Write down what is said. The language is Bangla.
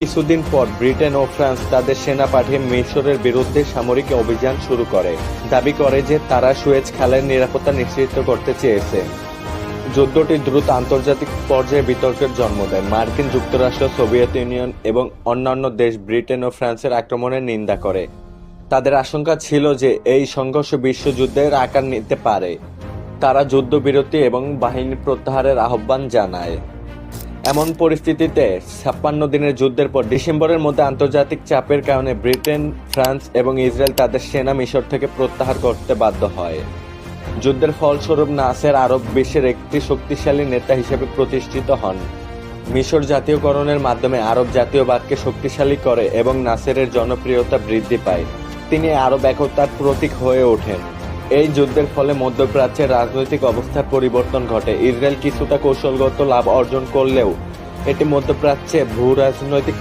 কিছুদিন পর ব্রিটেন ও ফ্রান্স তাদের সেনা পাঠিয়ে মিশরের বিরুদ্ধে সামরিক অভিযান শুরু করে, দাবি করে যে তারা সুয়েজ খালের নিরাপত্তা নিশ্চিত করতে চেয়েছে। যুদ্ধটি দ্রুত আন্তর্জাতিক পর্যায়ে বিতর্কের জন্ম দেয়। মার্কিন যুক্তরাষ্ট্র, সোভিয়েত ইউনিয়ন এবং অন্যান্য দেশ ব্রিটেন ও ফ্রান্সের আক্রমণের নিন্দা করে। তাদের আশঙ্কা ছিল যে এই সংঘর্ষ বিশ্বযুদ্ধের আকার নিতে পারে। তারা যুদ্ধবিরতি এবং বাহিনী প্রত্যাহারের আহ্বান জানায়। এমন পরিস্থিতিতে 56 দিনের যুদ্ধের পর ডিসেম্বরের মধ্যে আন্তর্জাতিক চাপের কারণে ব্রিটেন, ফ্রান্স এবং ইসরায়েল তাদের সেনা মিশর থেকে প্রত্যাহার করতে বাধ্য হয়। যুদ্ধের ফলস্বরূপ নাসের আরব বিশ্বের একটি শক্তিশালী নেতা হিসেবে প্রতিষ্ঠিত হন। মিশর জাতীয়করণের মাধ্যমে আরব জাতীয়বাদকে শক্তিশালী করে এবং নাসেরের জনপ্রিয়তা বৃদ্ধি পায়। তিনি আরব একতার প্রতীক হয়ে ওঠেন। এই যুদ্ধের ফলে মধ্যপ্রাচ্যের রাজনৈতিক অবস্থার পরিবর্তন ঘটে। ইসরায়েল কিছুটা কৌশলগত লাভ অর্জন করলেও এটি মধ্যপ্রাচ্যে ভূ-রাজনৈতিক